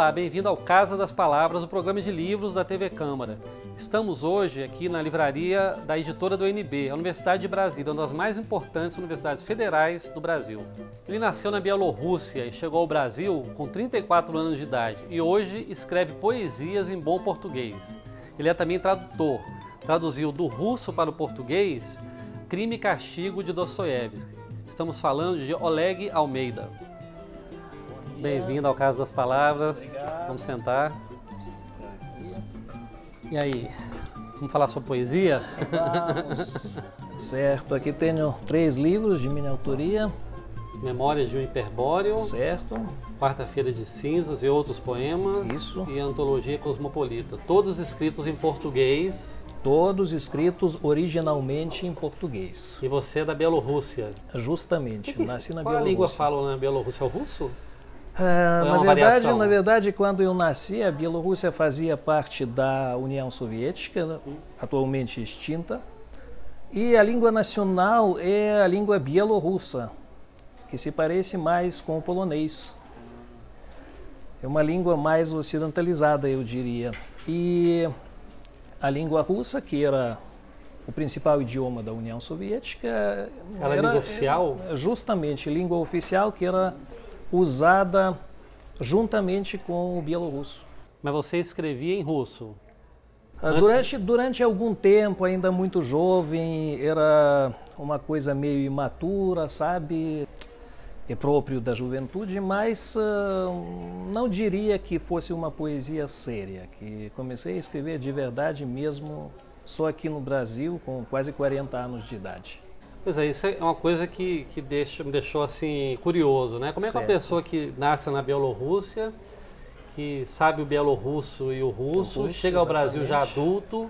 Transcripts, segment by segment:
Olá, bem-vindo ao Casa das Palavras, o programa de livros da TV Câmara. Estamos hoje aqui na livraria da editora do UNB, a Universidade de Brasília, uma das mais importantes universidades federais do Brasil. Ele nasceu na Bielorrússia e chegou ao Brasil com 34 anos de idade e hoje escreve poesias em bom português. Ele é também tradutor, traduziu do russo para o português Crime e Castigo de Dostoiévski. Estamos falando de Oleg Almeida. Bem-vindo ao Casa das Palavras. Obrigado. Vamos sentar. E aí, vamos falar sobre poesia? Vamos. Certo, aqui tenho 3 livros de minha autoria. Memórias de um Hiperbóreo. Certo. Quarta-feira de Cinzas e Outros Poemas. Isso. E Antologia Cosmopolita. Todos escritos em português. Todos escritos originalmente em português. E você é da Bielorrússia? Justamente, nasci na Bielorrússia. Qual a língua falam na Bielorrússia? É o russo? Na verdade, quando eu nasci, a Bielorrússia fazia parte da União Soviética, atualmente extinta, e a língua nacional é a língua bielorrussa, que se parece mais com o polonês. É uma língua mais ocidentalizada, eu diria. E a língua russa, que era o principal idioma da União Soviética, era a língua oficial? Justamente, língua oficial que era usada juntamente com o bielorrusso. Mas você escrevia em russo? Durante algum tempo, ainda muito jovem, era uma coisa meio imatura, sabe? É próprio da juventude, mas não diria que fosse uma poesia séria, que comecei a escrever de verdade mesmo só aqui no Brasil, com quase 40 anos de idade. Pois é, isso é uma coisa que me deixou assim curioso, né? Como é que uma pessoa que nasce na Bielorrússia, que sabe o bielorrusso e o russo, chega ao Brasil já adulto,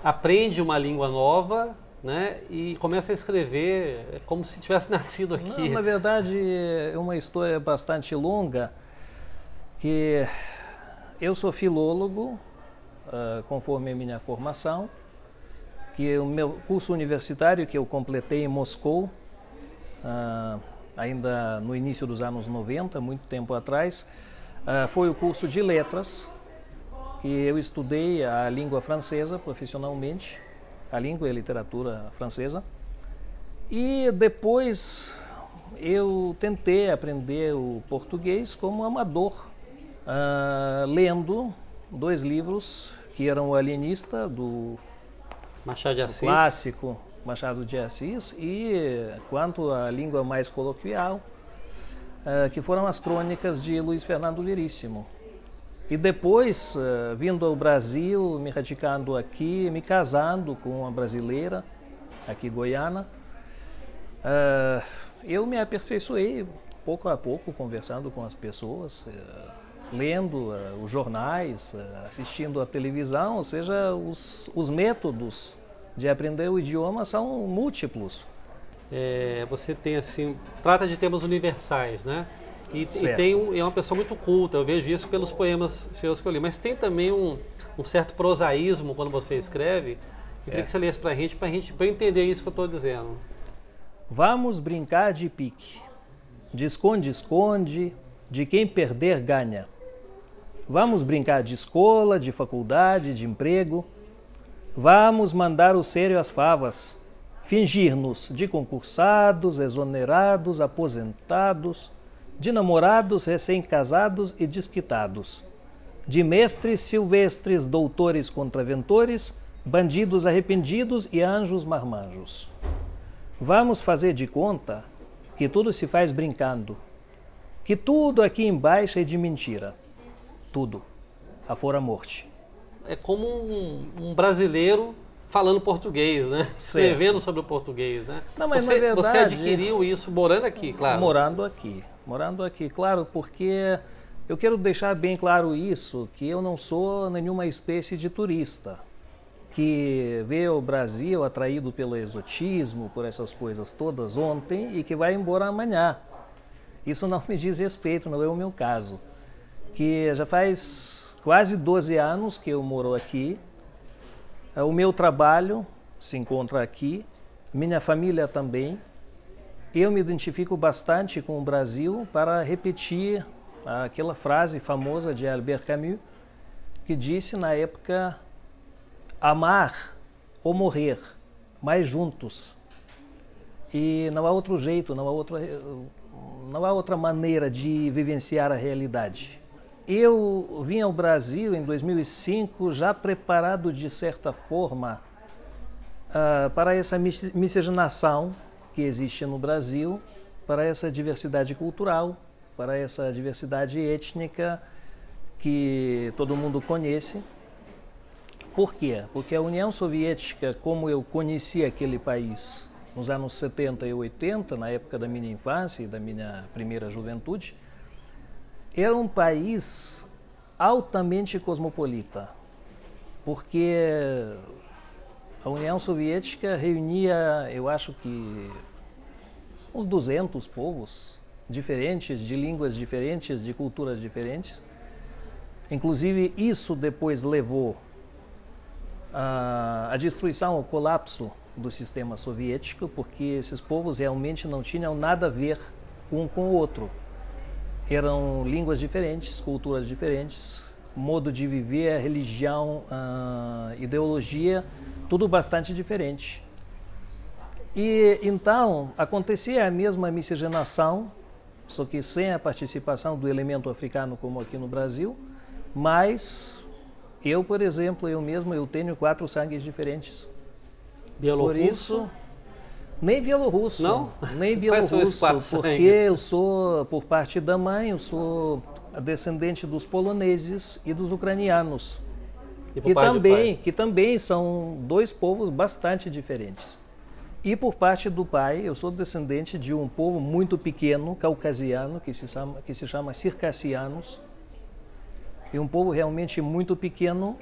aprende uma língua nova, né? E começa a escrever como se tivesse nascido aqui. Não, na verdade, é uma história bastante longa, que eu sou filólogo, conforme a minha formação, que o meu curso universitário, que eu completei em Moscou, ainda no início dos anos 90, muito tempo atrás, foi o curso de letras, que eu estudei a língua francesa profissionalmente, a língua e a literatura francesa, e depois eu tentei aprender o português como amador, lendo 2 livros, que eram O Alienista, do Machado de Assis. Clássico Machado de Assis, e quanto à língua mais coloquial, que foram as crônicas de Luiz Fernando Veríssimo. E depois, vindo ao Brasil, me radicando aqui, me casando com uma brasileira, aqui goiana, eu me aperfeiçoei pouco a pouco, conversando com as pessoas, lendo os jornais, assistindo à televisão, ou seja, os métodos de aprender o idioma são múltiplos. Você tem assim, trata de temas universais, né? E é uma pessoa muito culta, eu vejo isso pelos poemas seus que eu li, mas tem também um certo prosaísmo quando você escreve. Eu queria que você lesse pra gente eu entender isso que eu estou dizendo. Vamos brincar de pique, de esconde-esconde, de quem perder ganha. Vamos brincar de escola, de faculdade, de emprego. Vamos mandar o sério às favas, fingir-nos de concursados, exonerados, aposentados, de namorados recém-casados e desquitados, de mestres silvestres, doutores contraventores, bandidos arrependidos e anjos marmanjos. Vamos fazer de conta que tudo se faz brincando, que tudo aqui embaixo é de mentira. Tudo, afora a morte. É como um brasileiro falando português, né? Escrevendo sobre o português, né? Não, mas na verdade, você adquiriu isso morando aqui, claro? Morando aqui, claro, porque eu quero deixar bem claro isso, que eu não sou nenhuma espécie de turista que veio ao Brasil atraído pelo exotismo, por essas coisas todas ontem e que vai embora amanhã. Isso não me diz respeito, não é o meu caso. Que já faz quase 12 anos que eu moro aqui, o meu trabalho se encontra aqui, minha família também. Eu me identifico bastante com o Brasil para repetir aquela frase famosa de Albert Camus, que disse na época: amar ou morrer, mas juntos. E não há outro jeito, não há outra maneira de vivenciar a realidade. Eu vim ao Brasil em 2005 já preparado de certa forma para essa miscigenação que existe no Brasil, para essa diversidade cultural, para essa diversidade étnica que todo mundo conhece. Por quê? Porque a União Soviética, como eu conheci aquele país nos anos 70 e 80, na época da minha infância e da minha primeira juventude, era um país altamente cosmopolita, porque a União Soviética reunia, eu acho que, uns 200 povos diferentes, de línguas diferentes, de culturas diferentes. Inclusive, isso depois levou à destruição, ao colapso do sistema soviético, porque esses povos realmente não tinham nada a ver um com o outro. Eram línguas diferentes, culturas diferentes, modo de viver, religião, ideologia, tudo bastante diferente. E então acontecia a mesma miscigenação, só que sem a participação do elemento africano como aqui no Brasil, mas eu, por exemplo, eu tenho 4 sangues diferentes. Bielorrusso? Por isso, nem bielorrusso. Não? Nem bielorrusso, porque eu sou, por parte da mãe, eu sou descendente dos poloneses e dos ucranianos, que também são 2 povos bastante diferentes. E por parte do pai, eu sou descendente de um povo muito pequeno, caucasiano, que se chama circassianos. E um povo realmente muito pequeno,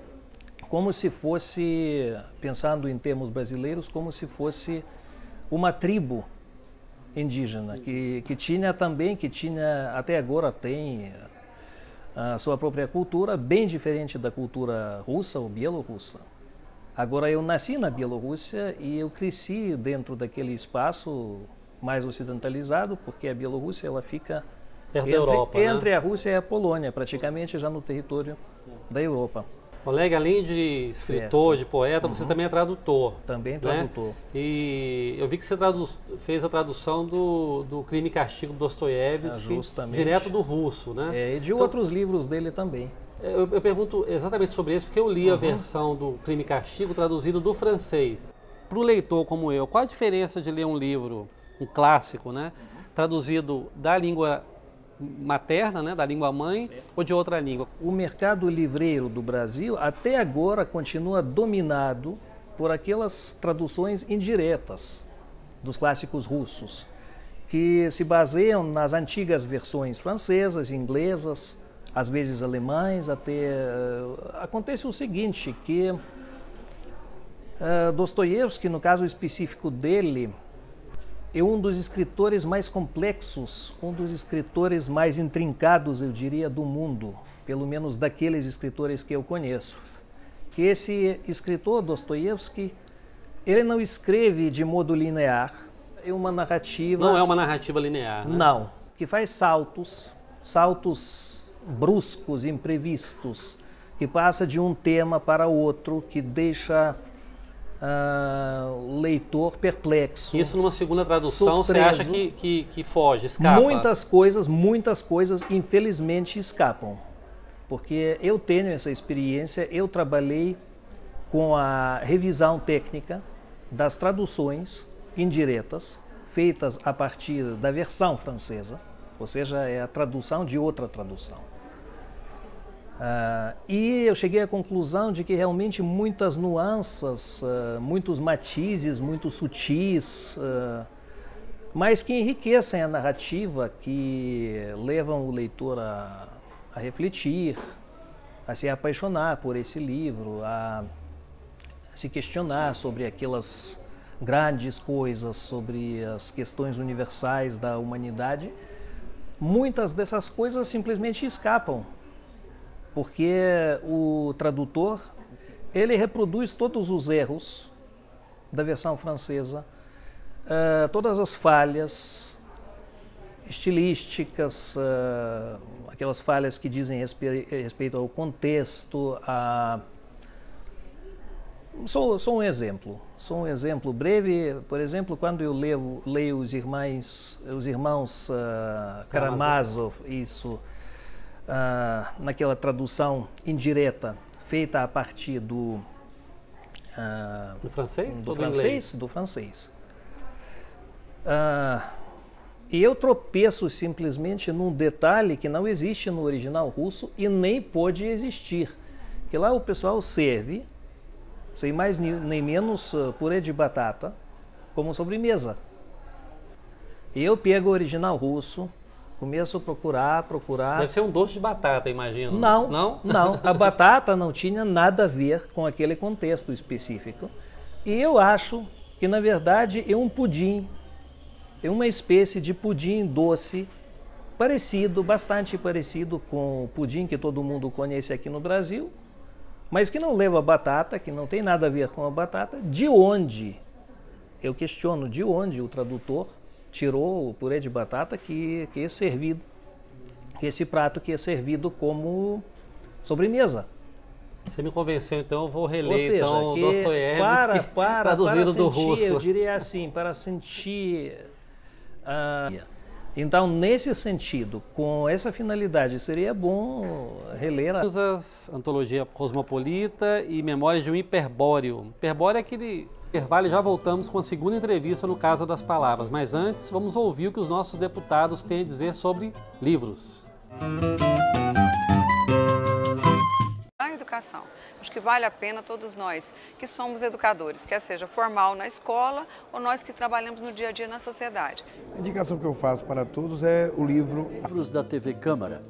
como se fosse, pensando em termos brasileiros, como se fosse uma tribo indígena, que tinha até agora tem a sua própria cultura, bem diferente da cultura russa ou bielorrussa. Agora, eu nasci na Bielorrússia e eu cresci dentro daquele espaço mais ocidentalizado, porque a Bielorrússia ela fica perto da Europa, entre né? a Rússia e a Polônia, praticamente já no território da Europa. Oleg, além de escritor, de poeta, você também é tradutor. Também tradutor. Né? E eu vi que você fez a tradução do Crime e Castigo do Dostoiévski, direto do russo, né? E de outros livros dele também. Eu pergunto exatamente sobre isso, porque eu li a versão do Crime e Castigo traduzido do francês. Para o leitor como eu, qual a diferença de ler um livro, um clássico, né, traduzido da língua materna, né, da língua mãe, ou de outra língua? O mercado livreiro do Brasil até agora continua dominado por aquelas traduções indiretas dos clássicos russos, que se baseiam nas antigas versões francesas, inglesas, às vezes alemães, até... Acontece o seguinte, que Dostoiévski, no caso específico dele, é um dos escritores mais complexos, um dos escritores mais intrincados, eu diria, do mundo, pelo menos daqueles escritores que eu conheço. Que esse escritor, Dostoiévski, ele não escreve de modo linear, é uma narrativa... Não é uma narrativa linear, né? Não, que faz saltos bruscos, imprevistos, que passa de um tema para outro, que deixa o leitor perplexo. Isso numa segunda tradução, surpreso. Você acha que foge, escapa? Muitas coisas, infelizmente, escapam. Porque eu tenho essa experiência, eu trabalhei com a revisão técnica das traduções indiretas, feitas a partir da versão francesa, ou seja, é a tradução de outra tradução. E eu cheguei à conclusão de que realmente muitas nuances, muitos matizes, muito sutis, mas que enriquecem a narrativa, que levam o leitor a refletir, a se apaixonar por esse livro, a se questionar sobre aquelas grandes coisas, sobre as questões universais da humanidade. Muitas dessas coisas simplesmente escapam, porque o tradutor, ele reproduz todos os erros da versão francesa, todas as falhas, estilísticas, aquelas falhas que dizem respeito ao contexto. Só um exemplo breve. Por exemplo, quando eu leio os irmãos Karamazov, isso, naquela tradução indireta feita a partir do francês? Do francês. E eu tropeço simplesmente num detalhe que não existe no original russo e nem pode existir. Que lá o pessoal serve, sem mais nem menos, purê de batata como sobremesa. E eu pego o original russo, começo a procurar. Deve ser um doce de batata, imagino. Não. A batata não tinha nada a ver com aquele contexto específico. E eu acho que, na verdade, é um pudim. É uma espécie de pudim doce, bastante parecido com o pudim que todo mundo conhece aqui no Brasil, mas que não leva batata, que não tem nada a ver com a batata. De onde? Eu questiono de onde o tradutor tirou o purê de batata que é servido, esse prato que é servido como sobremesa. Você me convenceu, então eu vou reler. Ou seja, então, Dostoiévski traduzido do russo. Eu diria assim, para sentir... Então, nesse sentido, com essa finalidade, seria bom reler a Antologia Cosmopolita e Memórias de um Hiperbóreo. Hiperbóreo é aquele intervalo, já voltamos com a segunda entrevista no Casa das Palavras. Mas antes, vamos ouvir o que os nossos deputados têm a dizer sobre livros. A educação. Acho que vale a pena todos nós que somos educadores, quer seja formal na escola ou nós que trabalhamos no dia a dia na sociedade. A indicação que eu faço para todos é o livro Livros da TV Câmara.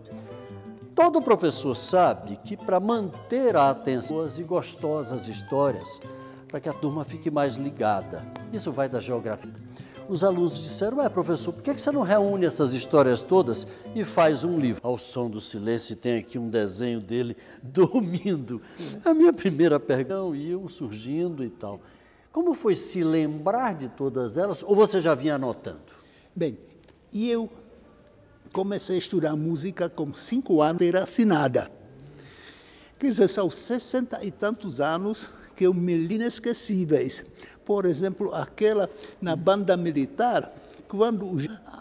Todo professor sabe que para manter a atenção e gostosas histórias, para que a turma fique mais ligada, isso vai da geografia. Os alunos disseram, professor, por que você não reúne essas histórias todas e faz um livro? Ao som do silêncio tem aqui um desenho dele dormindo. A minha primeira pergunta, iam surgindo e tal. Como foi se lembrar de todas elas ou você já vinha anotando? Bem, eu comecei a estudar música com 5 anos, era assinada. Quer dizer, são 60 e tantos anos que eu me li inesquecíveis. Por exemplo, aquela na banda militar, quando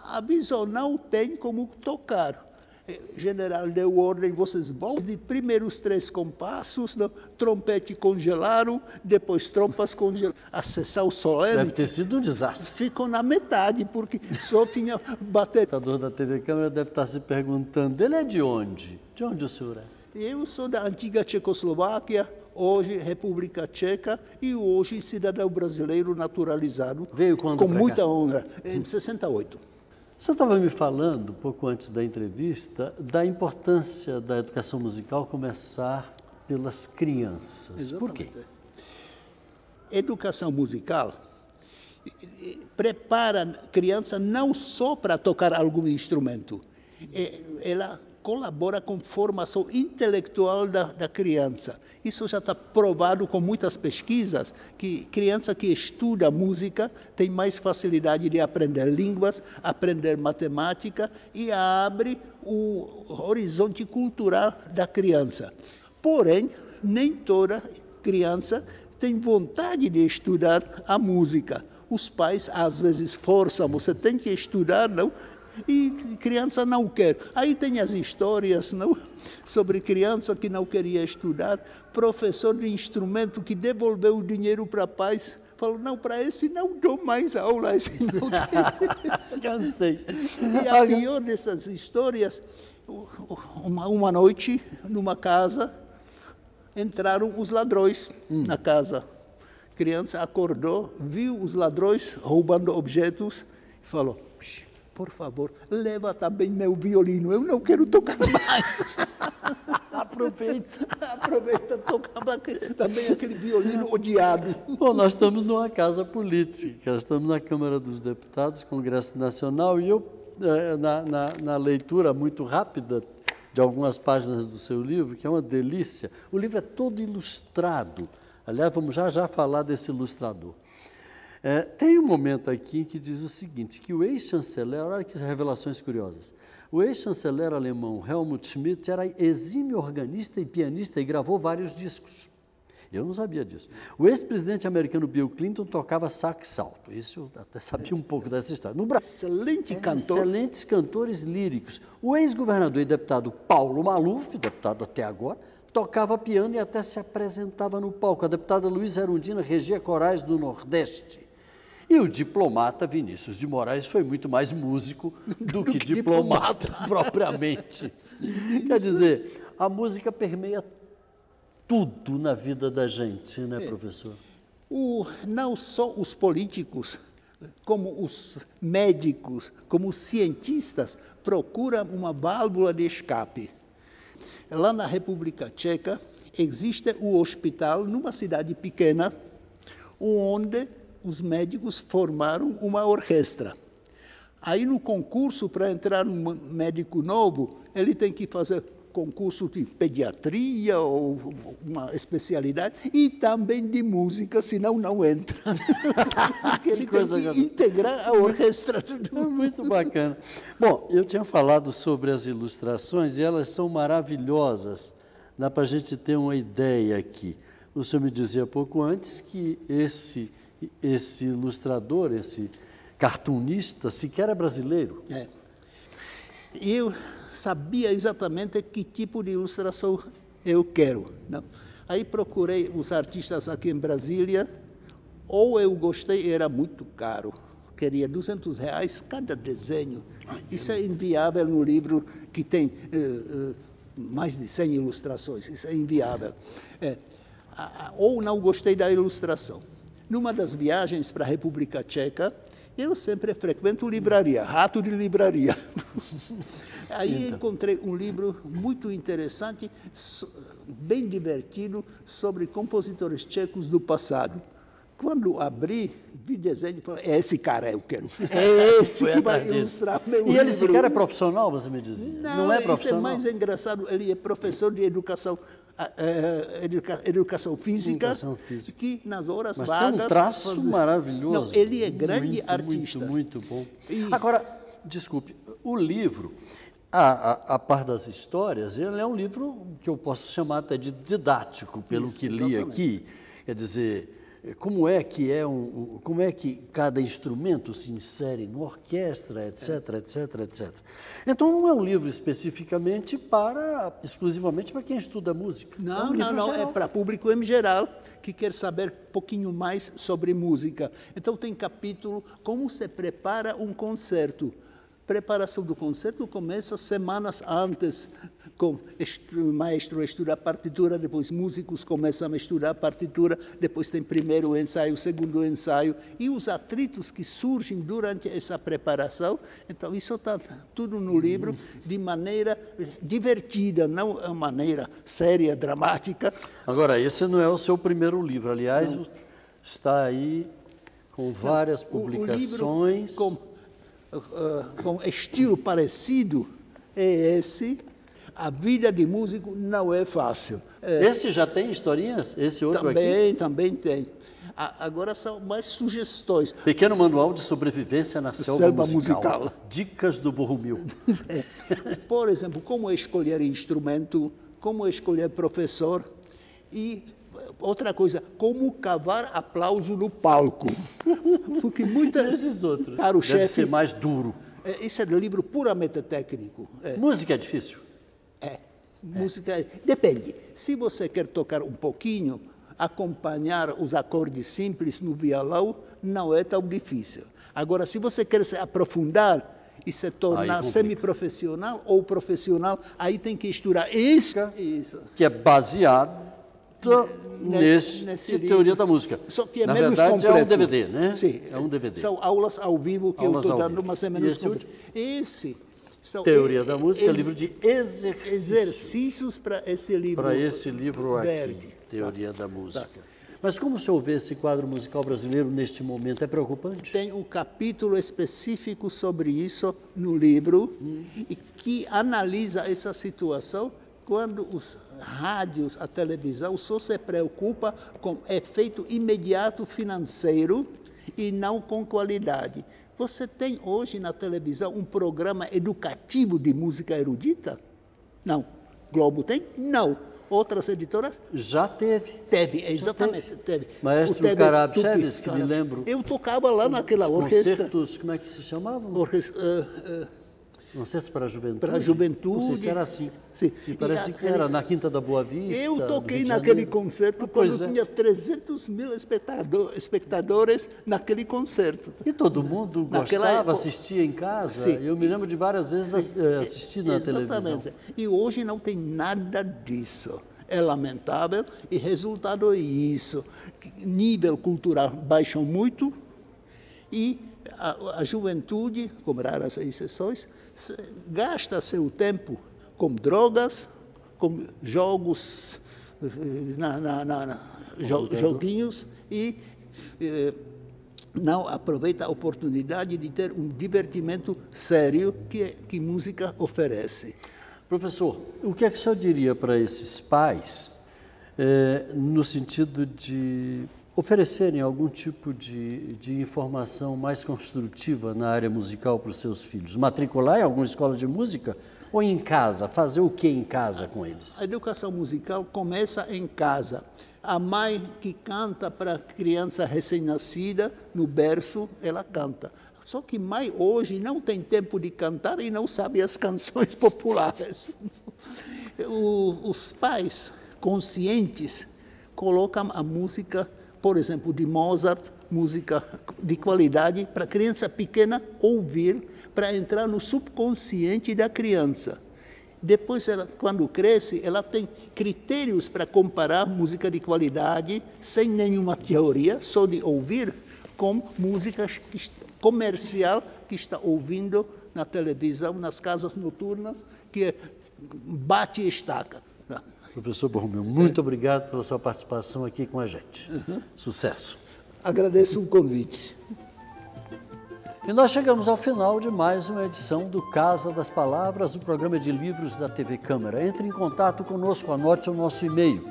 a visão não tem como tocar. O general deu ordem, vocês vão de primeiros 3 compassos, no trompete congelaram, depois trompas congelaram. A sessão solene... Deve ter sido um desastre. Ficou na metade, porque só tinha bateria. O computador da TV Câmara deve estar se perguntando, ele é de onde? De onde o senhor é? Eu sou da antiga Tchecoslováquia, hoje República Tcheca, e hoje cidadão brasileiro naturalizado. Veio quando com muita honra, em 68. Você estava me falando, pouco antes da entrevista, da importância da educação musical começar pelas crianças. Exatamente. Por quê? Educação musical prepara a criança não só para tocar algum instrumento, ela colabora com a formação intelectual da criança. Isso já está provado com muitas pesquisas, que criança que estuda música tem mais facilidade de aprender línguas, aprender matemática e abre o horizonte cultural da criança. Porém, nem toda criança tem vontade de estudar a música. Os pais, às vezes, forçam, você tem que estudar, não? E criança não quer. Aí tem as histórias, não? Sobre criança que não queria estudar, professor de instrumento que devolveu o dinheiro para pais, falou, não, para esse não dou mais aula, esse não tem. Já sei. E a pior dessas histórias, uma noite, numa casa, entraram os ladrões na casa. A criança acordou, viu os ladrões roubando objetos e falou, por favor, leva também meu violino, eu não quero tocar mais. Aproveita, tocar também aquele violino odiado. Bom, nós estamos numa casa política, estamos na Câmara dos Deputados, Congresso Nacional, e eu, na leitura muito rápida de algumas páginas do seu livro, que é uma delícia, o livro é todo ilustrado. Aliás, vamos já falar desse ilustrador. Tem um momento aqui que diz o seguinte, que o ex-chanceler, olha que revelações curiosas, o ex-chanceler alemão Helmut Schmidt era exímio organista e pianista e gravou vários discos. Eu não sabia disso. O ex-presidente americano Bill Clinton tocava sax alto. Isso eu até sabia um pouco dessa história. No Brasil, Excelente cantor. excelentes cantores líricos. O ex-governador e deputado Paulo Maluf, deputado até agora, tocava piano e até se apresentava no palco. A deputada Luísa Erundina regia corais do Nordeste. E o diplomata Vinícius de Moraes foi muito mais músico do que diplomata propriamente. Quer dizer, a música permeia tudo na vida da gente, né, professor? Não só os políticos, como os médicos, como os cientistas, procuram uma válvula de escape. Lá na República Tcheca, existe o hospital numa cidade pequena, onde os médicos formaram uma orquestra. Aí, no concurso, para entrar um médico novo, ele tem que fazer concurso de pediatria ou uma especialidade e também de música, senão não entra. Porque ele tem que integrar a orquestra. É muito bacana. Bom, eu tinha falado sobre as ilustrações e elas são maravilhosas. Dá para a gente ter uma ideia aqui. O senhor me dizia pouco antes que esse ilustrador, esse cartunista, sequer é brasileiro. Eu sabia exatamente que tipo de ilustração eu quero. Não? Aí procurei os artistas aqui em Brasília, ou eu gostei, era muito caro. Queria R$200 cada desenho. Isso é inviável no livro que tem mais de 100 ilustrações. Isso é inviável. Ou não gostei da ilustração. Numa das viagens para a República Tcheca, eu sempre frequento livraria, rato de livraria. Aí encontrei um livro muito interessante, bem divertido, sobre compositores tchecos do passado. Quando abri, vi desenho e falei, esse cara eu quero. É esse que vai ilustrar meu livro. E ele sequer é profissional, você me dizia? Não é profissional? Isso é mais engraçado. Ele é professor de educação física, que nas horas vagas... Mas tem um traço maravilhoso. Não, ele é grande artista. Muito bom. Agora, desculpe, o livro, a par das histórias, ele é um livro que eu posso chamar até de didático, pelo que li aqui. Quer dizer, como é que cada instrumento se insere numa orquestra, etc, etc, etc. Então, não é um livro especificamente exclusivamente para quem estuda música. Não, é para público em geral, que quer saber um pouquinho mais sobre música. Então, tem capítulo como se prepara um concerto. Preparação do concerto começa semanas antes, com o maestro estuda a partitura, depois músicos começam a estudar a partitura, depois tem primeiro ensaio, segundo ensaio, e os atritos que surgem durante essa preparação. Então, isso está tudo no livro de maneira divertida, não de maneira séria, dramática. Agora, esse não é o seu primeiro livro, aliás, está aí com várias publicações. O livro com estilo parecido é esse. A vida de músico não é fácil. Esse já tem historinhas? Esse outro aqui? Também tem. Agora são mais sugestões. Pequeno manual de sobrevivência na selva musical. Dicas do Borromil. Por exemplo, como escolher instrumento, como escolher professor e... Outra coisa, como cavar aplauso no palco. Porque esses outros para o deve chefe, ser mais duro. Esse é um livro puramente técnico. Música é difícil? Música depende. Se você quer tocar um pouquinho, acompanhar os acordes simples no violão, não é tão difícil. Agora, se você quer se aprofundar e se tornar semiprofissional ou profissional, aí tem que estudar isso. Que é baseado nesse teoria da música. Só que é na menos verdade, completo. É um DVD, né? Sim. É um DVD. São aulas ao vivo que eu estou dando, mas é menos completo. Teoria da música, livro de exercícios. Exercícios para esse livro. Para esse livro aqui, Teoria da Música. Mas como o senhor vê esse quadro musical brasileiro neste momento? É preocupante? Tem um capítulo específico sobre isso no livro, e que analisa essa situação quando os rádios, a televisão só se preocupa com efeito imediato financeiro e não com qualidade. Você tem hoje na televisão um programa educativo de música erudita? Não. Globo tem? Não. Outras editoras? Já teve. Teve, exatamente. Teve. Maestro Karabchevsky, que me lembro. Eu tocava lá naquela orquestra. Concertos, como é que se chamavam? Concertos para a Juventude? Para a Juventude. Não sei se era assim. Sim. E parece que era na Quinta da Boa Vista. Eu toquei naquele concerto quando tinha 300 mil espectadores naquele concerto. E todo mundo gostava, assistia em casa. Sim. Eu me lembro de várias vezes assistir na televisão. Exatamente. E hoje não tem nada disso. É lamentável e resultado é isso. Nível cultural baixou muito e a juventude, com raras exceções, gasta seu tempo com drogas, com jogos, joguinhos e não aproveita a oportunidade de ter um divertimento sério que música oferece. Professor, o que é que o senhor diria para esses pais no sentido de oferecerem algum tipo de informação mais construtiva na área musical para os seus filhos? Matricular em alguma escola de música ou em casa? Fazer o que em casa com eles? A educação musical começa em casa. A mãe que canta para a criança recém-nascida, no berço, ela canta. Só que mãe hoje não tem tempo de cantar e não sabe as canções populares. Os pais conscientes colocam a música, por exemplo, de Mozart, música de qualidade, para a criança pequena ouvir, para entrar no subconsciente da criança. Depois, ela, quando cresce, ela tem critérios para comparar música de qualidade, sem nenhuma teoria, só de ouvir, com música comercial que está ouvindo na televisão, nas casas noturnas, que bate e estaca. Professor Borromeu, muito obrigado pela sua participação aqui com a gente. Sucesso. Agradeço o convite. E nós chegamos ao final de mais uma edição do Casa das Palavras, o programa de livros da TV Câmara. Entre em contato conosco, anote o nosso e-mail,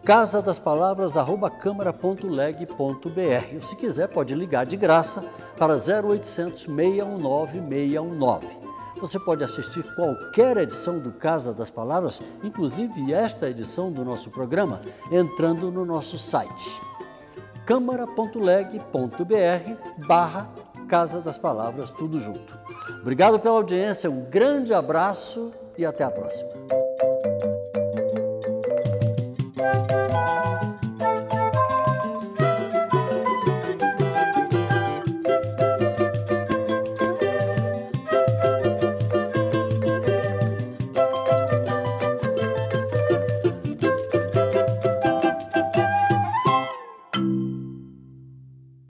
casadaspalavras@câmara.leg.br. Se quiser, pode ligar de graça para 0800 619 619. Você pode assistir qualquer edição do Casa das Palavras, inclusive esta edição do nosso programa, entrando no nosso site, câmara.leg.br/Casa das Palavras, tudo junto. Obrigado pela audiência, um grande abraço e até a próxima.